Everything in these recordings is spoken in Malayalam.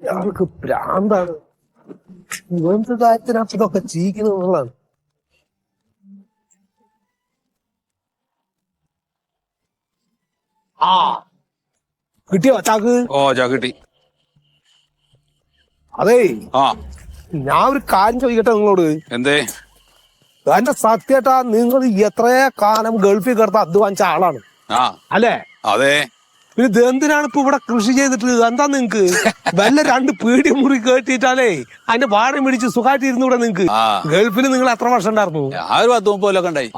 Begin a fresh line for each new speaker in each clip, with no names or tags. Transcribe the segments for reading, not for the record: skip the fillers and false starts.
ഞങ്ങൾക്ക് ഭ്രാന്താണ്. ഇങ്ങനത്തെ കാര്യത്തിനകത്ത് ഇതൊക്കെ ജീവിക്കുന്നുള്ളതാണ്. ആ കിട്ടിയോ ചാക്ക്?
ഓ ചാക്ക് കിട്ടി.
അതേ
ആ
ഞാൻ ഒരു കാര്യം ചോദിക്കട്ടെ നിങ്ങളോട്.
എന്തേ?
എന്റെ സത്യേട്ടാ, നിങ്ങൾ എത്രയോ കാലം ഗൾഫിൽ കിടത്ത അധ്വാനിച്ച ആളാണ്
ആ
അല്ലേ?
അതെ.
പിന്നെ ഇത് എന്തിനാണ് ഇപ്പൊ ഇവിടെ കൃഷി ചെയ്തിട്ട്? എന്താ നിങ്ങക്ക് വല്ല 2 പീടി മുറി കേട്ടിട്ടാലേ അതിന്റെ വാടക മേടിച്ച് സുഖമായിട്ട് ഇരുന്നൂടെ നിങ്ങക്ക്? ഗൾഫിൽ നിങ്ങൾ എത്ര വർഷം ഉണ്ടായിരുന്നു?
ഒരു 10-30 ഉണ്ടായി.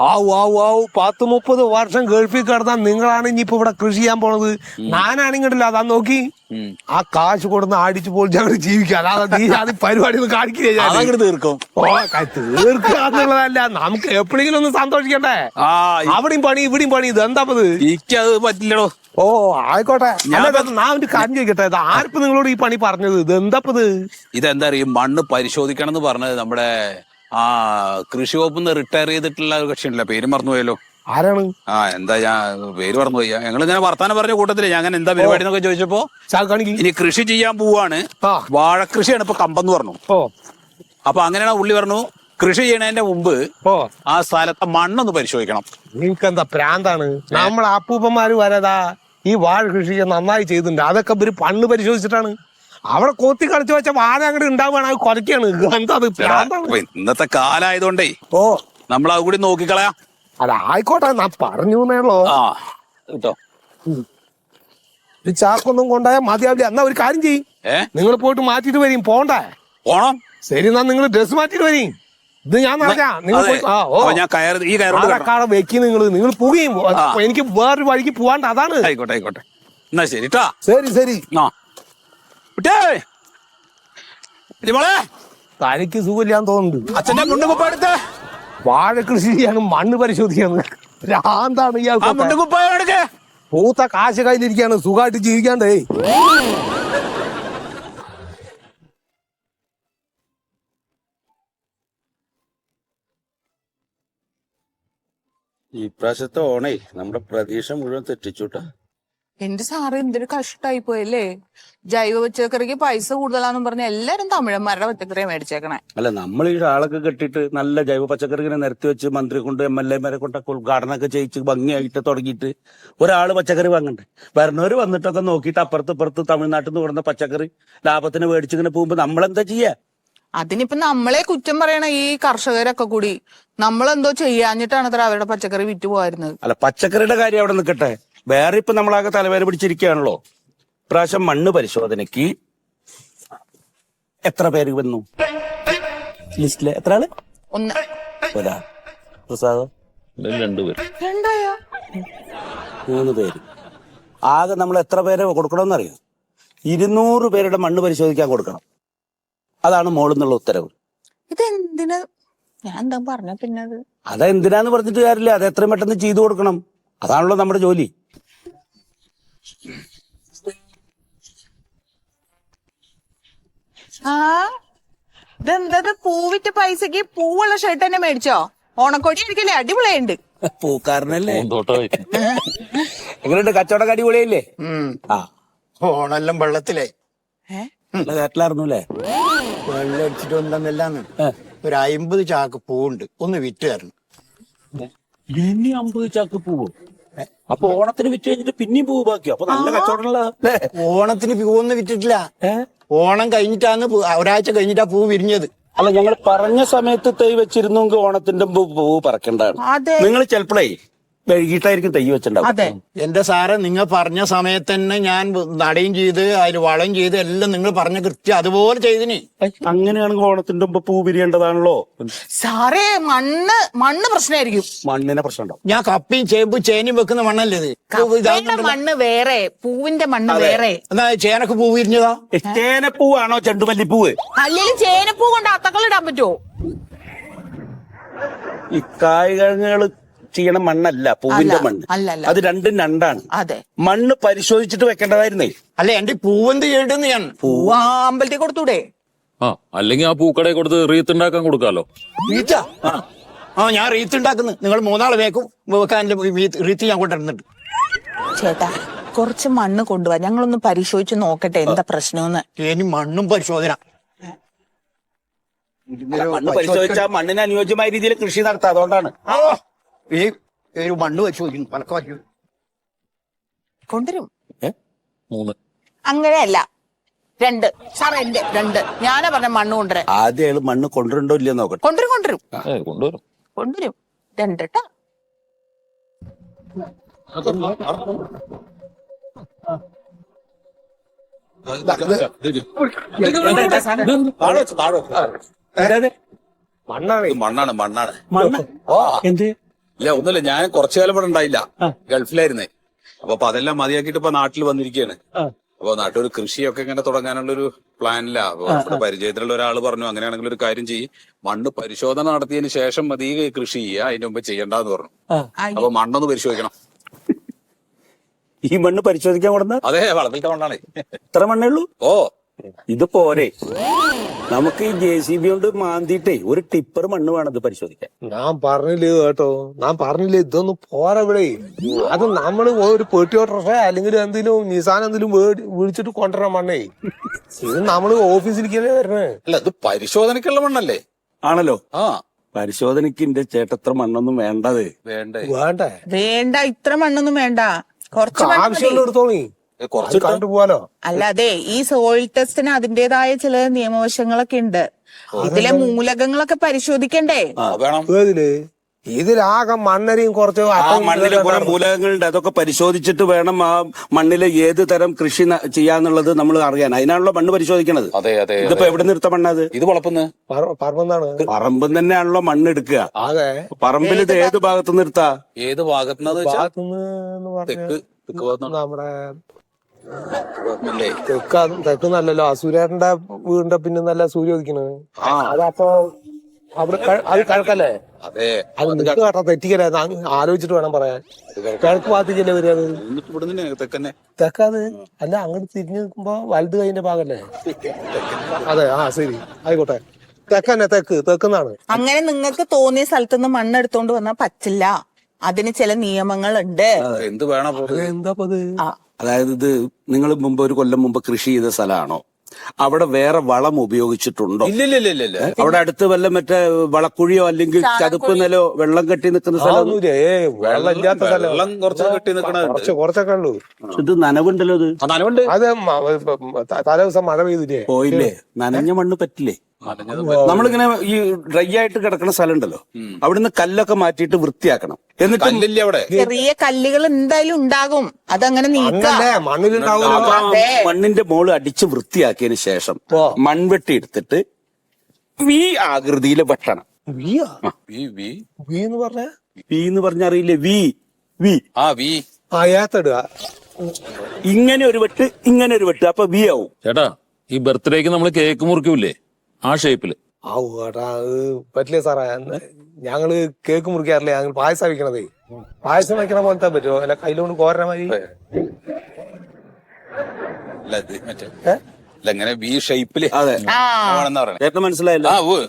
10-30 വർഷം ഗൾഫിൽ കിടന്നാൽ നിങ്ങളാണ് ഇനിയിപ്പോ ഇവിടെ കൃഷി ചെയ്യാൻ പോണത്. ഞാനാണെങ്കിലോ അതാ നോക്കി ആ കാശ് കൊടുന്ന് അടിച്ചു പോയി ഞങ്ങൾ ജീവിക്കാം. അല്ലാതെ പരിപാടി ഒന്നും കാണിക്കില്ല.
തീർക്കും.
തീർക്കുക എന്നുള്ളതല്ല, നമുക്ക് എപ്പോഴെങ്കിലും ഒന്ന് സന്തോഷിക്കണ്ടേ? അവിടെയും പണി ഇവിടെയും പണി, ഇത് എന്താ
എനിക്കത് പറ്റില്ലടോ.
ഓ ആയിക്കോട്ടെ. ഞാൻ ഒരു കാര്യം ചോദിക്കട്ടെ, ഇത് ആർപ്പ് നിങ്ങളോട് ഈ പണി പറഞ്ഞത്? ഇത് എന്താപ്പത്?
ഇതെന്താ അറിയും, മണ്ണ് പരിശോധിക്കണം എന്ന് പറഞ്ഞത് നമ്മുടെ കൃഷി വകുപ്പിൽ നിന്ന് റിട്ടയർ ചെയ്തിട്ടുള്ള ഒരു കക്ഷിയുണ്ടല്ലോ, പേര് മറന്നുപോയല്ലോ.
ആരാണ്?
എന്താ ഞാൻ പേര് മറന്നുപോയി. ഞങ്ങൾ ഇങ്ങനെ വർത്താനം പറഞ്ഞ കൂട്ടത്തില് ഞാൻ എന്താ പരിപാടി എന്നൊക്കെ ചോദിച്ചപ്പോ ഇനി കൃഷി ചെയ്യാൻ പോവാണ്, വാഴക്കൃഷിയാണ് ഇപ്പൊ കമ്പെന്ന് പറഞ്ഞു. അപ്പൊ അങ്ങനെയാണ് പുള്ളി പറഞ്ഞു, കൃഷി ചെയ്യണതിന്റെ മുമ്പ് ആ സ്ഥലത്തെ മണ്ണൊന്ന് പരിശോധിക്കണം.
നിങ്ങൾക്ക് എന്താ പ്രാന്താണ്? നമ്മളെ അപ്പൂപ്പന്മാര് വരതാ ഈ വാഴ കൃഷി നന്നായി ചെയ്തിട്ടുണ്ട്. അതൊക്കെ ഇവര് പണ്ണ് പരിശോധിച്ചിട്ടാണ്. അവിടെ കൊത്തി കളിച്ചു വെച്ച വാഴ അങ്ങോട്ട് ഉണ്ടാവുകയാണ്, അത് കുറയ്ക്കാണ്. എന്താ
ഇന്നത്തെ കാലായതുകൊണ്ടേ നമ്മൾ അത് കൂടി നോക്കിക്കളയാ.
അല്ല ആയിക്കോട്ടെ, ഞാൻ പറഞ്ഞു എന്നേയുള്ളൂ.
കേട്ടോ,
ഒരു ചാക്കൊന്നും കൊണ്ടായാൽ മതിയാവില്ല. എന്നാ ഒരു കാര്യം ചെയ്യും, നിങ്ങൾ പോയിട്ട് മാറ്റിട്ട് വരും. പോണ്ടേ?
പോണം.
ശരി, എന്നാ നിങ്ങൾ ഡ്രസ് മാറ്റിട്ട് വരും. ഇത് ഞാൻ നടക്കാം. നിങ്ങൾ വെക്കി നിങ്ങൾ പോകുകയും എനിക്ക് വേറൊരു വഴിക്ക് പോവാണ്ട്. അതാണ്.
ആയിക്കോട്ടെ ആയിക്കോട്ടെ, എന്നാ ശരി.
ശരി ശരി. തനിക്ക് സുഖമില്ലാന്ന് തോന്നുന്നുണ്ട്.
അച്ഛന്റെ മുണ്ടുകുപ്പ എടുത്ത്
വാഴ കൃഷി ചെയ്യാനും മണ്ണ് പരിശോധിക്കാനും ഭ്രാന്താണ് ഇയാൾക്ക്. പൂത്ത കാശ് കയ്യിലിരിക്കാണ്, സുഖമായിട്ട് ജീവിക്കാണ്ടേ.
ഈ പ്രാവശ്യത്തെ ഓണേ നമ്മുടെ പ്രതീക്ഷ മുഴുവൻ തെറ്റിച്ചുട്ടാ.
എന്റെ സാറ് എന്തൊരു കഷ്ടായി പോയല്ലേ. ജൈവ പച്ചക്കറിക്ക് പൈസ കൂടുതലാന്നും പറഞ്ഞ എല്ലാരും തമിഴന്മാരുടെ പച്ചക്കറിയെ മേടിച്ചേക്കണേ.
അല്ല, നമ്മൾ ഈ ആളൊക്കെ കെട്ടിട്ട് നല്ല ജൈവ പച്ചക്കറി ഇങ്ങനെ നിരത്തി വെച്ച് മന്ത്രി കൊണ്ട് MLA-മാരെ കൊണ്ടൊക്കെ ഉദ്ഘാടനമൊക്കെ ചെയ്യിച്ച് ഭംഗിയായിട്ട് തുടങ്ങിയിട്ട് ഒരാള് പച്ചക്കറി വാങ്ങണ്ടേ? വരണവര് വന്നിട്ടൊക്കെ നോക്കിയിട്ട് അപ്പുറത്ത് തമിഴ്നാട്ടിൽ നിന്ന് കൊടുക്കുന്ന പച്ചക്കറി ലാഭത്തിന് മേടിച്ചിങ്ങനെ പോകുമ്പോ നമ്മളെന്താ ചെയ്യാ?
അതിനിപ്പോ നമ്മളെ കുറ്റം പറയണ ഈ കർഷകരൊക്കെ കൂടി നമ്മളെന്തോ ചെയ്യാഞ്ഞിട്ടാണ് അത്ര അവരുടെ പച്ചക്കറി വിറ്റ് പോയിരുന്നത്.
അല്ല, പച്ചക്കറിയുടെ കാര്യം അവിടെ നിൽക്കട്ടെ, വേറെ ഇപ്പൊ നമ്മളാകെ തലവേദന പിടിച്ചിരിക്കുകയാണല്ലോ. ഇപ്രാവശ്യം മണ്ണ് പരിശോധനയ്ക്ക് എത്ര പേര് വന്നു ലിസ്റ്റില്? എത്ര ആള്?
1.
പ്രസാദം
2
3 പേര്. ആകെ നമ്മൾ എത്ര പേരെ കൊടുക്കണമെന്നറിയോ? 200 പേരുടെ മണ്ണ് പരിശോധിക്കാൻ കൊടുക്കണം. അതാണ് മോളിന്നുള്ള ഉത്തരവ്.
ഇതെന്തിനാ? ഞാൻ എന്താ പറഞ്ഞ പിന്നെ
അതെന്തിനാന്ന് പറഞ്ഞിട്ട് കാര്യമില്ല, അത് എത്രയും പെട്ടെന്ന് ചെയ്തു കൊടുക്കണം. അതാണല്ലോ നമ്മുടെ ജോലി.
ഇതെന്തത്? പൂവിറ്റ പൈസക്ക് പൂവുള്ള ഷർട്ട് തന്നെ മേടിച്ചോ? ഓണക്കോടി അടിക്കല്ലേ? അടിപൊളിയുണ്ട്.
പൂക്കാരനല്ലേ? എങ്ങനെയുണ്ട് കച്ചവടം? അടിപൊളിയല്ലേ?
ഓണെല്ലാം വെള്ളത്തിലേ
കേട്ടില്ലായിരുന്നല്ലേ?
വെള്ളം അടിച്ചിട്ട് വന്നെല്ലാന്ന് ഒരു 50 ചാക്ക് പൂവുണ്ട്, ഒന്ന് വിറ്റ് തരണം.
ഇനി 50 ചാക്ക് പൂവ്? അപ്പൊ ഓണത്തിന് വിറ്റ് കഴിഞ്ഞിട്ട് പിന്നെയും പൂവ് ബാക്കിയോ? അപ്പൊ നല്ല കച്ചവടമുള്ള.
ഓണത്തിന് പൂവൊന്നും വിറ്റിട്ടില്ല, ഓണം കഴിഞ്ഞിട്ടാണ് ഒരാഴ്ച കഴിഞ്ഞിട്ടാ പൂ വിരിഞ്ഞത്.
അല്ല, ഞങ്ങൾ പറഞ്ഞ സമയത്ത് തൈ വെച്ചിരുന്നെങ്കിൽ ഓണത്തിന്റെ പൂവ് പറക്കണ്ടാണ്. നിങ്ങൾ ചിലപ്പോഴേ വൈകിട്ടായിരിക്കും തൈ വെച്ചിട്ടുണ്ടാവും.
എന്റെ സാറ് നിങ്ങൾ പറഞ്ഞ സമയത്ത് തന്നെ ഞാൻ നടയും ചെയ്ത് അതിൽ വളം ചെയ്ത് എല്ലാം നിങ്ങൾ പറഞ്ഞ കൃത്യം അതുപോലെ ചെയ്തിനി.
അങ്ങനെയാണെങ്കിൽ ഓണത്തിന്റെ മുമ്പ് പൂ വിരിയേണ്ടതാണല്ലോ.
സാറേ, മണ്ണ് പ്രശ്നമായിരിക്കും.
മണ്ണിനെ പ്രശ്നം ഉണ്ടാവും.
ഞാൻ കപ്പിയും ചേമ്പും ചേനയും വെക്കുന്ന മണ്ണല്ലേ ഇത്?
മണ്ണ് വേറെ, പൂവിന്റെ മണ്ണ് വേറെ.
എന്നാ ചേനക്ക് പൂ വിരിഞ്ഞതാ?
ചേനപ്പൂവാണോ ചെണ്ടുമല്ലിപ്പൂവ്?
അല്ലെങ്കിൽ ചേനപ്പൂ കൊണ്ട് അത്തക്കൾ ഇടാൻ പറ്റുമോ?
ഈ കായ്കനികള് ചെയ്യണ മണ്ണല്ല പൂവിന്റെ മണ്ണ്, അത് രണ്ടും രണ്ടാണ്. മണ്ണ് പരിശോധിച്ചിട്ട് വെക്കേണ്ടതായിരുന്നേ.
അല്ല, എന്റെ പൂവെന്ത് ചെയ്യണ്ടെന്ന് ഞാൻ
പൂവ് അമ്പലത്തിൽ കൊടുത്തൂടെ?
അല്ലെങ്കിൽ ആ പൂക്കടയിൽ കൊടുത്ത് റീത്ത് ഉണ്ടാക്കാൻ കൊടുക്കാലോ.
റീത്താ? ഞാൻ റീത്ത് ഉണ്ടാക്കുന്നു. നിങ്ങൾ 3 ആള് വേക്കും വെക്കാൻ റീത്ത് ഞാൻ കൊണ്ടുവരുന്നുണ്ട്.
ചേട്ടാ, കുറച്ച് മണ്ണ് കൊണ്ടുപോവാ, ഞങ്ങളൊന്ന് പരിശോധിച്ച് നോക്കട്ടെ എന്താ പ്രശ്നമെന്ന്.
ഇനി മണ്ണും പരിശോധന.
മണ്ണ് പരിശോധിച്ചാൽ മണ്ണിന് അനുയോജ്യമായ രീതിയിൽ കൃഷി നടത്താം, അതുകൊണ്ടാണ്.
ഈ ഒരു മണ്ണ് പരിശോധിക്കുന്നു, പലക്കെ പരിശോധിക്കും.
കൊണ്ടുവരും.
3.
അങ്ങനെയല്ല, 2 സാർ, എന്റെ 2. ഞാനാ പറഞ്ഞ മണ്ണ് കൊണ്ടുവരാൻ.
ആദ്യം അയാൾ മണ്ണ് കൊണ്ടുവരണ്ടോ ഇല്ലയോ നോക്കട്ടെ.
കൊണ്ടുവരും കൊണ്ടുവരും
കൊണ്ടുവരും.
കൊണ്ടുവരും 2 ട്ടാ.
മണ്ണാണ് മണ്ണാണ്.
എന്ത്?
ഇല്ല, ഒന്നുമില്ല, ഞാൻ കുറച്ചു കാലം ഇവിടെ ഉണ്ടായില്ല, ഗൾഫിലായിരുന്നേ. അപ്പൊ അതെല്ലാം മതിയാക്കിയിട്ട് ഇപ്പൊ നാട്ടിൽ വന്നിരിക്കുകയാണ്. അപ്പൊ നാട്ടിൽ ഒരു കൃഷിയൊക്കെ ഇങ്ങനെ തുടങ്ങാനുള്ള ഒരു പ്ലാനില്ല. അപ്പൊ നമ്മുടെ പരിചയത്തിലുള്ള ഒരാൾ പറഞ്ഞു, അങ്ങനെയാണെങ്കിൽ ഒരു കാര്യം ചെയ്യും, മണ്ണ് പരിശോധന നടത്തിയതിന് ശേഷം മതി കൃഷി ചെയ്യുക, അതിന് മുമ്പ് ചെയ്യണ്ടെന്ന് പറഞ്ഞു. അപ്പൊ മണ്ണൊന്ന് പരിശോധിക്കണം.
ഈ മണ്ണ് പരിശോധിക്കാൻ കൊടുന്ന?
അതെ, വളത്തിലത്തെ മണ്ണാണ്.
ഇത്ര മണ്ണേ ഉള്ളൂ?
ഓ,
ഇത് പോരെ, നമുക്ക് ഈ JCB കൊണ്ട് മാന്തിയിട്ടേ ഒരു ടിപ്പർ മണ്ണ് വേണം ഇത് പരിശോധിക്കാൻ.
ഞാൻ പറഞ്ഞില്ലേ കേട്ടോ, ഞാൻ പറഞ്ഞില്ലേ ഇതൊന്നും പോരാ ഇവിടെ. അത് നമ്മള് ഒരു പെട്ടി ഓട്ടോറിക്ഷ അല്ലെങ്കിൽ എന്തെങ്കിലും നിസാൻ എന്തെങ്കിലും വിളിച്ചിട്ട് കൊണ്ടുവരാൻ മണ്ണേ. ഇത് നമ്മള് ഓഫീസിലേക്കല്ലേ വരണേ.
അല്ല, ഇത് പരിശോധനയ്ക്കുള്ള മണ്ണല്ലേ?
ആണല്ലോ.
ആ,
പരിശോധനയ്ക്ക് എന്റെ ചേട്ടത്ര മണ്ണൊന്നും വേണ്ടത്.
വേണ്ടേ?
വേണ്ടേ?
വേണ്ട, ഇത്ര മണ്ണൊന്നും വേണ്ട, കുറച്ച് മണ്ണ് മതി.
ആവശ്യമുള്ള എടുത്തോളി,
കുറച്ച്
കണ്ടു പോവാലോ.
അല്ലാതെ ഈ സോയിൽ ടെസ്റ്റിന് അതിന്റേതായ ചില നിയമവശങ്ങളൊക്കെ ഉണ്ട്. ഇതിലെ മൂലകങ്ങളൊക്കെ പരിശോധിക്കണ്ടേ?
വേണം.
ഇതിലാകെ മണ്ണരിയും കുറച്ച്
ആ മണ്ണിലെ കുറെ മൂലകങ്ങളുണ്ട്, അതൊക്കെ പരിശോധിച്ചിട്ട് വേണം ആ മണ്ണിലെ ഏത് തരം കൃഷി ചെയ്യാന്നുള്ളത് നമ്മൾ അറിയാൻ. അതിനാണല്ലോ മണ്ണ് പരിശോധിക്കണത്.
അതെ അതെ.
ഇതിപ്പോ എവിടെ നിർത്ത മണ്ണത്?
ഇത് വളപ്പുന്ന്
പറമ്പെന്നാണ്.
പറമ്പ് തന്നെയാണല്ലോ മണ്ണ് എടുക്കുക.
അതെ,
പറമ്പിൽ ഇത് ഏത് ഭാഗത്ത് നിർത്താ?
ഏത് ഭാഗത്തുനിന്ന്
തെക്ക്
തെക്ക് ഭാഗത്തുനിന്ന്
നമ്മുടെ
അല്ലേ?
തെക്ക് നല്ലല്ലോ. ആ സൂര്യേട്ടന്റെ വീടിന്റെ പിന്നെ നല്ല സൂര്യ ഉദിക്കണത്. അതപ്പോ അവിടെ അത് കിഴക്കല്ലേ?
അതെ.
അത് നിക്ക് കേട്ടോ, തെറ്റിക്കല്ലേ, ആലോചിച്ചിട്ട് വേണം പറയാൻ. കിഴക്ക് ഭാഗത്തേക്കല്ലേ വരിക?
ഇവിടുന്ന് തെക്കന്നെ.
തെക്കാത് അല്ല, അങ്ങോട്ട് തിരിഞ്ഞു നിൽക്കുമ്പോ വലത് കൈന്റെ ഭാഗല്ലേ? അതെ, ആ ശരി, ആയിക്കോട്ടെ. തെക്കന്നെ, തെക്കുന്നാണ്.
അങ്ങനെ നിങ്ങൾക്ക് തോന്നിയ സ്ഥലത്തുനിന്ന് മണ്ണെടുത്തോണ്ട് വന്നാൽ പറ്റില്ല, അതിന് ചില നിയമങ്ങളുണ്ട്.
എന്ത് വേണം?
എന്താ
അതായത് ഇത് നിങ്ങൾ മുമ്പ് ഒരു കൊല്ലം മുമ്പ് കൃഷി ചെയ്ത സ്ഥലമാണോ? അവിടെ വേറെ വളം ഉപയോഗിച്ചിട്ടുണ്ടോ?
ഇല്ല.
അവിടെ അടുത്ത് വല്ല മറ്റേ വളക്കുഴിയോ അല്ലെങ്കിൽ ചതുപ്പ് നിലോ വെള്ളം കെട്ടി നിൽക്കുന്ന സ്ഥലം?
വെള്ളം ഇല്ലാത്ത സ്ഥലം.
വെള്ളം കുറച്ച് കെട്ടി നിൽക്കണ
കുറച്ചൊക്കെ ഉള്ളൂ.
ഇത് നനവുണ്ടല്ലോ. ഇത്
നനവുണ്ട്.
അത് തലേദിവസം മഴ പെയ്തില്ലേ?
പോയില്ലേ? നനഞ്ഞ മണ്ണ് പറ്റില്ലേ? നമ്മളിങ്ങനെ ഈ ഡ്രൈ ആയിട്ട് കിടക്കുന്ന സ്ഥലം ഉണ്ടല്ലോ, അവിടുന്ന് കല്ലൊക്കെ മാറ്റിയിട്ട് വൃത്തിയാക്കണം. എന്നിട്ട്
കല്ലില്ലേ അവിടെ?
ചെറിയ കല്ലുകൾ എന്തായാലും ഉണ്ടാകും, അതങ്ങനെ നീക്കാം.
മണ്ണിലുണ്ടാവുമല്ലോ.
മണ്ണിന്റെ മോള് അടിച്ച് വൃത്തിയാക്കിയതിന് ശേഷം മൺവെട്ടി എടുത്തിട്ട് വി ആകൃതിയിൽ വെട്ടണം.
വി എന്ന് പറഞ്ഞ
വി എന്ന് പറഞ്ഞ അറിയില്ലേ? വി വി
ഏത്തടുക.
ഇങ്ങനെ ഒരു വെട്ട്, ഇങ്ങനെ ഒരു വെട്ട്, അപ്പൊ വി ആവും.
ചേട്ടാ, ഈ ബർത്ത്ഡേക്ക് നമ്മൾ കേക്ക് മുറിക്കൂലേ, ആ ഷേപ്പില്?
ചേട്ടാ, അത് പറ്റില്ല സാറേ. ഞങ്ങള് കേക്ക് മുറിക്കാറില്ല, ഞങ്ങൾ പായസം വയ്ക്കണതേ. പായസം വയ്ക്കണ പോലത്തെ പറ്റുമോ? അല്ല, കയ്യിലോണ്ട് കോരണ മതി.
ഇങ്ങനെ വി ഷേപ്പില്.
അതെ, ചേട്ടൻ മനസ്സിലായില്ല?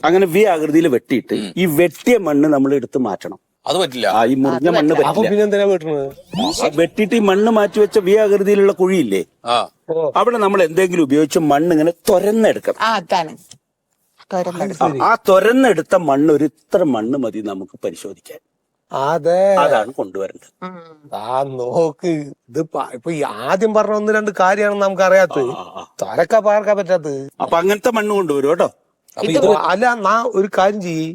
അങ്ങനെ വി ആകൃതിയിൽ വെട്ടിയിട്ട് ഈ വെട്ടിയ മണ്ണ് നമ്മൾ എടുത്ത് മാറ്റണം.
അത് പറ്റില്ല.
ഈ മുറിഞ്ഞ മണ്ണ് പറ്റില്ല.
പിന്നെ എന്തിനാ വെട്ടണത്?
വെട്ടിയിട്ട് ഈ മണ്ണ് മാറ്റി വെച്ച വി ആകൃതിയിലുള്ള കുഴിയില്ലേ, അവിടെ നമ്മൾ എന്തെങ്കിലും ഉപയോഗിച്ച് മണ്ണ് ഇങ്ങനെ തുരന്നെടുക്കണം. ആ തുരന്നെടുത്ത മണ്ണ് ഒരു ഇത്ര മണ്ണ് മതി നമുക്ക് പരിശോധിക്കാൻ.
അതെ,
അതാണ് കൊണ്ടുവരേണ്ടത്.
നോക്ക്, ഇത് ഇപ്പൊ ഈ ആദ്യം പറഞ്ഞ 1-2 കാര്യമാണ് നമുക്ക് അറിയാത്തത്, തുരക്കാ പാർക്കാൻ പറ്റാത്തത്.
അപ്പൊ അങ്ങനത്തെ മണ്ണ് കൊണ്ടുവരും കേട്ടോ.
അല്ല, ഒരു കാര്യം ചെയ്യ്,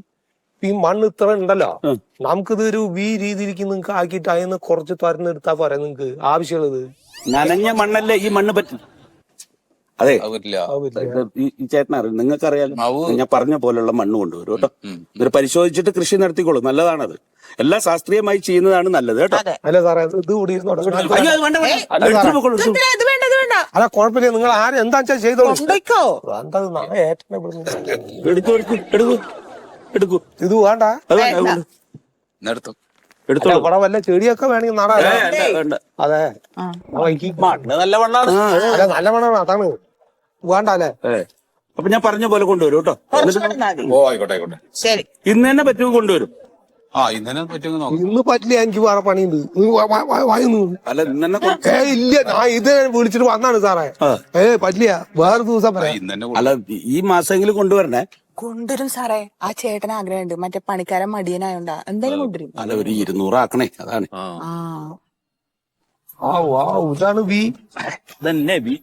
ഈ മണ്ണ് ഇത്ര ഉണ്ടല്ലോ, നമുക്കിത് ഒരു വി രീതിയിലേക്ക് നിങ്ങൾക്ക് ആക്കിയിട്ട് അതിന് കുറച്ച് തുരന്നെടുത്താ പോരെ നിങ്ങൾക്ക് ആവശ്യമുള്ളത്.
നനഞ്ഞ മണ്ണല്ലേ ഈ മണ്ണ് പറ്റും. അതെ,
പറ്റില്ല.
ഈ ചേട്ടനറിയാം, നിങ്ങൾക്കറിയാലോ. ഞാൻ പറഞ്ഞ പോലുള്ള മണ്ണ് കൊണ്ടുവരും കേട്ടോ. ഇവര് പരിശോധിച്ചിട്ട് കൃഷി നടത്തിക്കോളൂ, നല്ലതാണത്. എല്ലാം ശാസ്ത്രീയമായി ചെയ്യുന്നതാണ് നല്ലത് കേട്ടോ.
അല്ല സാറേ, ഇത് കൂടി അല്ല, കുഴപ്പമില്ല, നിങ്ങൾ ആരും എന്താ വെച്ചാൽ ചെയ്തോളൂ.
എടുക്കൂ.
ഇത് വേണ്ട,
എടുത്തോളൂ.
വല്ല ചെടിയൊക്കെ വേണമെങ്കിൽ നടാ. അതെ,
മണ്ണ് നല്ല മണ്ണാണ്.
നല്ല മണ്ണാണ്, അതാണ് വേണ്ട അല്ലേ?
അപ്പൊ ഞാൻ പറഞ്ഞ പോലെ കൊണ്ടുവരും കേട്ടോ.
ഓ, ആയിക്കോട്ടെ.
ശരി,
ഇന്ന് തന്നെ പറ്റുമോ കൊണ്ടുവരും.
ആ ഇന്നെ പറ്റുമെന്ന് നോക്കാം.
ഇന്ന് പറ്റില്ല, എനിക്ക് വേറെ പണിയുണ്ട്. നീ വായുന്നു.
അല്ല ഇന്നെ
ഇല്ല, ഞാൻ ഇത് വിളിച്ചിട്ട് വന്നാണ് സാറേ. പറ്റില്ല, വേറെ ദിവസം പറയാം.
ഇന്നെ
അല്ല ഈ മാസമെങ്കിലും കൊണ്ടുവരണേ.
കൊണ്ടുവരും സാറേ. ആ ചേട്ടന് ആഗ്രഹമുണ്ട്, മറ്റേ പണിക്കാരൻ മടിയനായോണ്ടാ. എന്തായാലും കൊണ്ടുവരും.
അല്ല ഒരു 200 ആക്കണേ, അതാണ്.
ഇതാണ് ബി.
ഇതന്നെ ബി.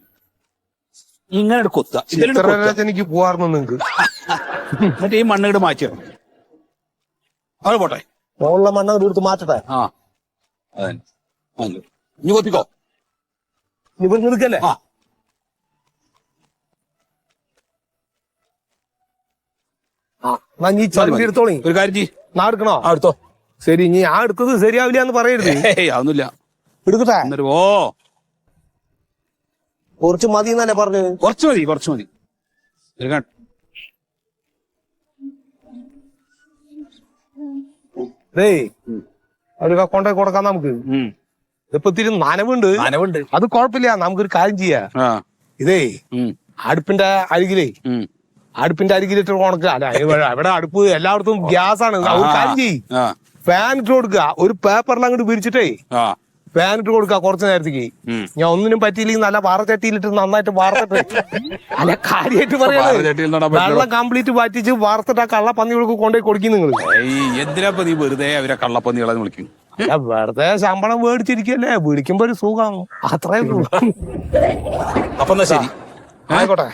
ഇങ്ങനെ കൊത്ത
എനിക്ക് പോവാറുന്നു നിങ്ങക്ക്.
എന്നിട്ട് ഈ മണ്ണിട് മാറ്റിയാണ് അത് പോട്ടെ.
മുകളിലെ മണ്ണ എടുത്ത് മാറ്റട്ടെ.
ആ അതെ ഇനി കൊത്തിക്കോ.
ഇവർ എടുക്കല്ലേ? നീ ചളി എടുത്തോളി.
ഒരു കാര്യം ചെയ്യ്,
ഞാൻ എടുക്കണോ?
എടുത്തോ.
ശരി, ഇനി ഞാൻ എടുത്തത് ശരിയാവില്ല എന്ന് പറയരുത്.
അതൊന്നുമില്ല,
എടുക്കട്ടെ.
എന്നിട്ട്
കുറച്ച് മതി എന്നല്ലേ പറഞ്ഞത്?
കുറച്ച് മതി. എടുക്കാൻ
അവർക്ക് കൊണ്ടേ കൊടുക്കാം നമുക്ക്. ഇതിപ്പോ ഇത്തിരി നനവുണ്ട്. അത് കുഴപ്പമില്ല, നമുക്കൊരു കാര്യം ചെയ്യാം. ഇതേ അടുപ്പിന്റെ അരികിലിട്ട് ഉണക്കുക. അല്ല ഇവിടെ അടുപ്പ് എല്ലായിടത്തും ഗ്യാസാണ്. ഒരു കാര്യം ചെയ്യ്, ഫാൻ ഇട്ട് കൊടുക്കുക. ഒരു പേപ്പറിൽ അങ്ങോട്ട് വിരിച്ചിട്ടേ ഫാൻ ഇട്ട് കൊടുക്കുക കുറച്ചു നേരത്തേക്ക്. ഞാൻ ഒന്നിനും പറ്റിയില്ലെങ്കിൽ നല്ല വാറച്ചട്ടിയിലിട്ട് നന്നായിട്ട് വാർത്തിട്ട്, അല്ല കാര്യമായിട്ട് പറയാം, വെള്ളം കംപ്ലീറ്റ് പറ്റിച്ച് വാർത്തിട്ട് ആ കള്ളപ്പന്നികൾക്ക് കൊണ്ടുപോയി കൊടുക്കും നിങ്ങൾ.
എന്തിനാ നീ വെറുതെ അവരെ കള്ളപ്പന്നികളെ വിളിക്കും?
വെറുതെ ശമ്പളം മേടിച്ചിരിക്കല്ലേ, വിളിക്കുമ്പോ ഒരു സുഖം, അത്രേ ഉള്ളൂ.
അപ്പൊ എന്നാ ശരി,
ആയിക്കോട്ടെ.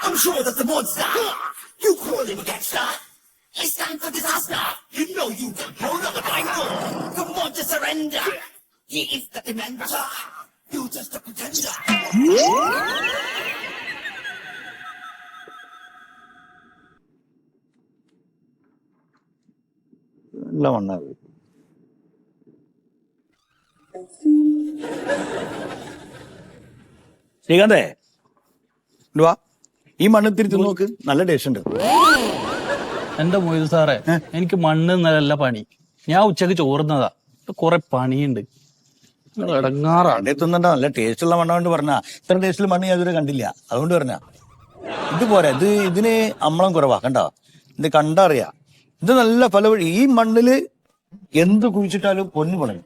I'm sure that the monster you call him a gangster. It's time for disaster. You know you can hold up the Bible. Come on to surrender. He is the demander. You just a pretender.
നല്ല മണ്ണത്. ശ്രീകാന്തേ, വാ, ഈ മണ്ണ് തിരിച്ചു നോക്ക്, നല്ല ടേസ്റ്റ് ഉണ്ട്.
എന്റെ മൊയ്ത് സാറേ, എനിക്ക് മണ്ണ് നല്ല പണി. ഞാൻ ഉച്ചക്ക് ചോറുന്നതാ, കൊറേ പണിയുണ്ട്.
ഇടങ്ങാറാണ് തിന്നണ്ട. നല്ല ടേസ്റ്റ് ഉള്ള മണ്ണ കൊണ്ട് പറഞ്ഞാ, ഇത്ര ടേസ്റ്റിൽ മണ്ണ് ഞാൻ ഇതുവരെ കണ്ടില്ല, അതുകൊണ്ട് പറഞ്ഞാ. ഇത് പോരാ, ഇതിന് അമ്മളം കുറവാ, കണ്ടോ? ഇത് കണ്ടറിയാ, ഇത് നല്ല ഫലവഴി. ഈ മണ്ണില് എന്ത് കുഴിച്ചിട്ടാലും പൊന്നു പണി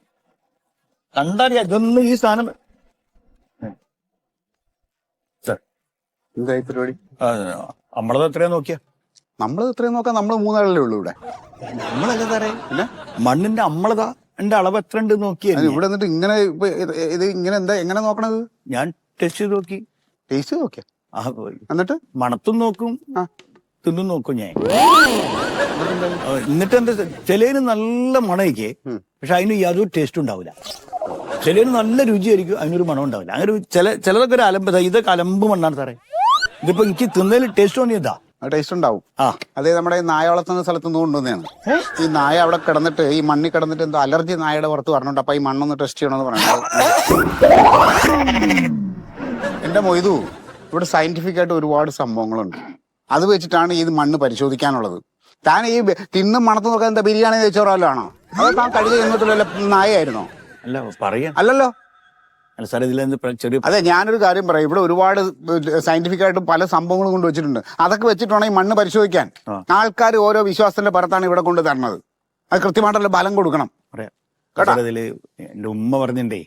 കണ്ടറിയാ. ഇതൊന്നും ഈ സാധനം
എന്തായി പരിപാടി?
നമ്മളത് എത്രയാ നോക്കിയാ?
നമ്മളത് എത്രയും നോക്കാം, നമ്മള് 3 ആളല്ലേ ഉള്ളൂ ഇവിടെ.
നമ്മളല്ല സാറേ, പിന്നെ മണ്ണിന്റെ അമ്മളതാ എന്റെ അളവ് എത്ര ഉണ്ട് നോക്കിയാ.
ഇവിടെ എന്നിട്ട് ഇങ്ങനെ ഇത് ഇങ്ങനെ എന്താ എങ്ങനെ നോക്കണത്?
ഞാൻ ടെസ്റ്റ് ചെയ്ത് നോക്കി.
ടേസ്റ്റ് നോക്കിയ എന്നിട്ട്
മണത്തും നോക്കും, തിന്നും നോക്കും ഞാൻ. എന്നിട്ട് എന്താ, ചിലതിന് നല്ല മണയ്ക്ക്, പക്ഷെ അതിന് യാതൊരു ടേസ്റ്റ് ഉണ്ടാവില്ല. ചിലതിന് നല്ല രുചിയായിരിക്കും, അതിനൊരു മണം ഉണ്ടാവില്ല. അങ്ങനെ ചിലതൊക്കെ ഒരു അലമ്പ്. ഇതൊക്കെ അലമ്പ് മണ്ണാണ് സാറേ. ഇതിപ്പോ എനിക്ക് തിന്നതിൽ ടേസ്റ്റ് തോന്നിയതാ.
ടേസ്റ്റ് ഉണ്ടാവും. അതേ നമ്മുടെ നായ വളർത്തുന്ന സ്ഥലത്ത് നിന്ന് കൊണ്ടുവന്നതാണ്. ഈ നായ അവിടെ കിടന്നിട്ട്, ഈ മണ്ണിൽ കിടന്നിട്ട് എന്തോ അലർജി നായയുടെ പുറത്ത് പറഞ്ഞോണ്ട്, അപ്പൊ ഈ മണ്ണൊന്ന് ടെസ്റ്റ് ചെയ്യണമെന്ന് പറയുന്നത്. എന്റെ മൊയ്തു, ഇവിടെ സയന്റിഫിക് ആയിട്ട് ഒരുപാട് സംഭവങ്ങളുണ്ട്. അത് വെച്ചിട്ടാണ് ഈ മണ്ണ് പരിശോധിക്കാനുള്ളത്. താൻ ഈ തിന്നും മണത്ത് നോക്കാൻ എന്താ ബിരിയാണി നെയ്ച്ചോറാലാണോ? അത് താൻ കഴിച്ച് കഴിഞ്ഞിട്ടുള്ള നായായിരുന്നോ?
അല്ല പറയാ,
അല്ലല്ലോ.
സാർ ഇതിലെന്ത് ചെറിയ
അതെ, ഞാനൊരു കാര്യം പറയാം. ഇവിടെ ഒരുപാട് സയന്റിഫിക് ആയിട്ട് പല സംഭവങ്ങളും കൊണ്ട് വെച്ചിട്ടുണ്ട്. അതൊക്കെ വെച്ചിട്ടാണ് ഈ മണ്ണ് പരിശോധിക്കാൻ. ആൾക്കാർ ഓരോ വിശ്വാസത്തിന്റെ പുറത്താണ് ഇവിടെ കൊണ്ട് തരുന്നത്. അത് കൃത്യമായിട്ടുള്ള ബലം കൊടുക്കണം.
ഇതില് എന്റെ ഉമ്മ പറഞ്ഞിട്ടേ,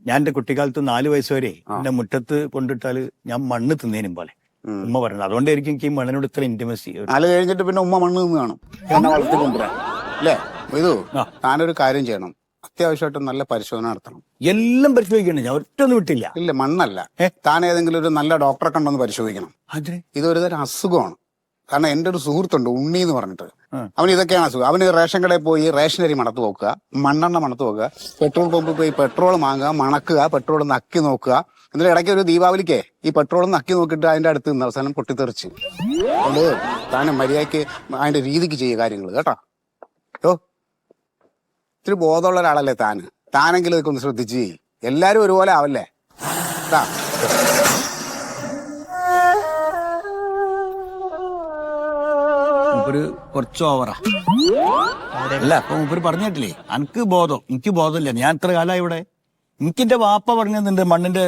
ഞാൻ എന്റെ കുട്ടിക്കാലത്ത് 4 വയസ്സ് വരെ എന്റെ മുറ്റത്ത് കൊണ്ടിട്ടാല് ഞാൻ മണ്ണ് തിന്നേനും പോലെ ഉമ്മ പറഞ്ഞത്. അതുകൊണ്ടായിരിക്കും എനിക്ക് ഈ മണ്ണിനോട് ഇത്ര ഇന്റിമസി.
അത് കഴിഞ്ഞിട്ട് പിന്നെ ഉമ്മ മണ്ണ് നിന്ന് കാണും, എന്നെ വളർത്തിക്കൊണ്ടുവരാൻ അല്ലേ? ഇത് താനൊരു കാര്യം ചെയ്യണം, അത്യാവശ്യമായിട്ട് നല്ല പരിശോധന നടത്തണം.
എല്ലാം പരിശോധിക്കണം, ഞാൻ ഒറ്റൊന്നും വിട്ടില്ല.
ഇല്ല, മണ്ണല്ല, താൻ ഏതെങ്കിലും ഒരു നല്ല ഡോക്ടറെ കണ്ടൊന്ന് പരിശോധിക്കണം. ഇതൊരു തരം അസുഖമാണ്. കാരണം എന്റെ ഒരു സുഹൃത്തുണ്ട്, ഉണ്ണി എന്ന് പറഞ്ഞിട്ട്. അവന് ഇതൊക്കെയാണ് അസുഖം. അവന് റേഷൻ കടയിൽ പോയി റേഷനരി മണത്ത് നോക്കുക, മണ്ണെണ്ണ മണത്ത് നോക്കുക, പെട്രോൾ പമ്പിൽ പോയി പെട്രോൾ വാങ്ങുക, മണക്കുക, പെട്രോൾ നക്കി നോക്കുക. എന്നിട്ട് ഇടയ്ക്ക് ഒരു ദീപാവലിക്ക് ഈ പെട്രോൾ നക്കി നോക്കിയിട്ട് അതിന്റെ അടുത്ത് നിന്ന് അവസാനം പൊട്ടിത്തെറിച്ച്. അതുകൊണ്ട് താൻ മര്യാദയ്ക്ക് അതിന്റെ രീതിക്ക് ചെയ്യുക കാര്യങ്ങൾ, കേട്ടോ. ഇത്തിരി ബോധമുള്ള ഒരാളല്ലേ താനെങ്കിലും ഇതൊക്കെ ഒന്ന് ശ്രദ്ധിച്ച്. എല്ലാരും ഒരുപോലെ ആവല്ലേ?
കുറച്ച് ഓവറാ അല്ല. അപ്പൊ മൂപ്പര് പറഞ്ഞിട്ടില്ലേ, എനിക്ക് ബോധമില്ല, ഞാൻ ഇത്ര കാലമായി ഇവിടെ. എനിക്കെന്റെ വാപ്പ പറഞ്ഞതിന്റെ മണ്ണിന്റെ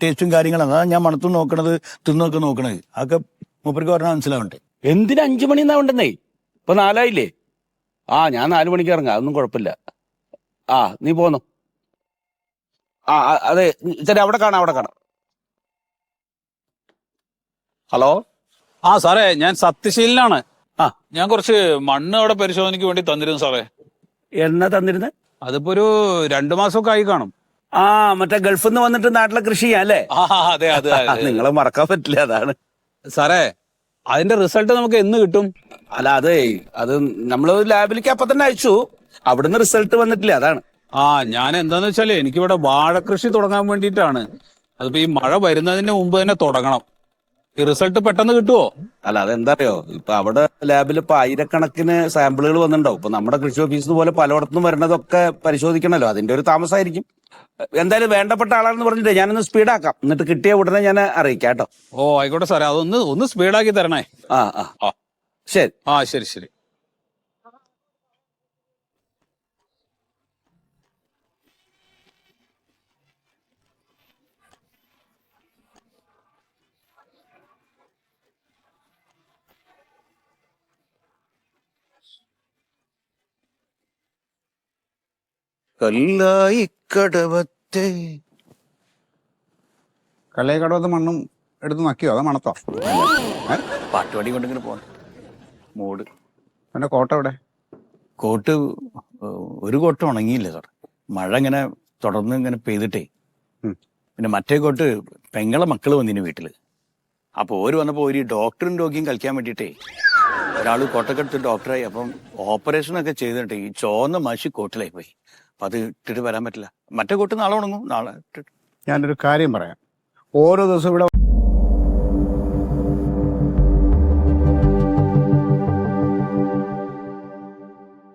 ടേസ്റ്റും കാര്യങ്ങളും അതാണ് ഞാൻ മണത്തും നോക്കണത് തിന്നൊക്കെ നോക്കണത് അതൊക്കെ മൂപ്പർക്ക് പറഞ്ഞാൽ മനസ്സിലാവണ്ടേ.
എന്തിനാ 5 മണി എന്നാവണ്ടെന്നേ? ഇപ്പൊ 4 ആ ഞാൻ 4 മണിക്ക് ഇറങ്ങാം, അതൊന്നും കുഴപ്പമില്ല. ആ നീ പോന്നു. അതെ ശരി, അവിടെ കാണാം. ഹലോ.
ആ സാറേ, ഞാൻ സത്യശീലനാണ്.
ആ
ഞാൻ കുറച്ച് മണ്ണ് അവിടെ പരിശോധനയ്ക്ക് വേണ്ടി തന്നിരുന്നു സാറേ.
എന്നാ തന്നിരുന്നത്?
അതിപ്പോ ഒരു 2 മാസമൊക്കെ ആയി കാണും.
ആ മറ്റേ ഗൾഫിൽ നിന്ന് വന്നിട്ട് നാട്ടിലെ കൃഷി ചെയ്യാം അല്ലേ?
ആ അതെ അതെ
നിങ്ങളെ മറക്കാൻ പറ്റില്ല, അതാണ്.
സാറേ, അതിന്റെ റിസൾട്ട് നമുക്ക് എന്ന് കിട്ടും?
അല്ല അത് നമ്മള് ലാബിലേക്ക് അപ്പൊ തന്നെ അയച്ചു, അവിടുന്ന് റിസൾട്ട് വന്നിട്ടില്ല, അതാണ്.
ആ ഞാൻ എന്താന്ന് വെച്ചാല് എനിക്കിവിടെ വാഴക്കൃഷി തുടങ്ങാൻ വേണ്ടിയിട്ടാണ്. അതിപ്പോ ഈ മഴ വരുന്നതിന് മുമ്പ് തന്നെ തുടങ്ങണം. ഈ റിസൾട്ട് പെട്ടെന്ന് കിട്ടുമോ?
അല്ല അതെന്താ അറിയോ, ഇപ്പൊ അവിടെ ലാബിൽ ഇപ്പൊ 1000കണക്കിന് സാമ്പിളുകൾ വന്നിട്ടുണ്ടാവും. ഇപ്പൊ നമ്മുടെ കൃഷി ഓഫീസിൽ പോലെ പലയിടത്തും വരുന്നതൊക്കെ പരിശോധിക്കണല്ലോ, അതിന്റെ ഒരു താമസമായിരിക്കും. എന്തായാലും വേണ്ടപ്പെട്ട ആളാണെന്ന് പറഞ്ഞിട്ട് ഞാനൊന്ന് സ്പീഡാക്കാം, എന്നിട്ട് കിട്ടിയ ഉടനെ ഞാൻ അറിയിക്കാം കേട്ടോ.
ഓ ആയിക്കോട്ടെ സാറേ, ഒന്ന് സ്പീഡാക്കി തരണേ.
ആ ശരി.
ശരി.
കല്ലായി കടവത്തെ
കടവത്ത് മണ്ണും എടുത്ത് നക്കിയോ അതോ മണത്തോ?
പാട്ടുപാടി കൊണ്ടിങ്ങനെ പോണം മൂട്.
എന്റെ കോട്ട എവിടെ?
കോട്ട് ഒരു കോട്ട് ഉണങ്ങിയില്ല സാർ, മഴ ഇങ്ങനെ തുടർന്ന് ഇങ്ങനെ പെയ്തിട്ടേ. പിന്നെ മറ്റേ കോട്ട് പെങ്ങളെ മക്കള് വന്നിന് വീട്ടില്. അപ്പൊ ഓര് വന്നപ്പോ ഒരു ഡോക്ടറും രോഗിയും കളിക്കാൻ വേണ്ടിയിട്ടേ ഒരാൾ കോട്ടക്കെടുത്ത് ഡോക്ടറായി. അപ്പം ഓപ്പറേഷനൊക്കെ ചെയ്തിട്ട് ഈ ചോന്ന മഷി കോട്ടിലായി പോയി. അപ്പൊ അത് ഇട്ടിട്ട് വരാൻ പറ്റില്ല. മറ്റേ കോട്ട് നാളെ ഉണങ്ങും, നാളെ ഇട്ടിട്ട്.
ഞാനൊരു കാര്യം പറയാം. ഓരോ ദിവസവും ഇവിടെ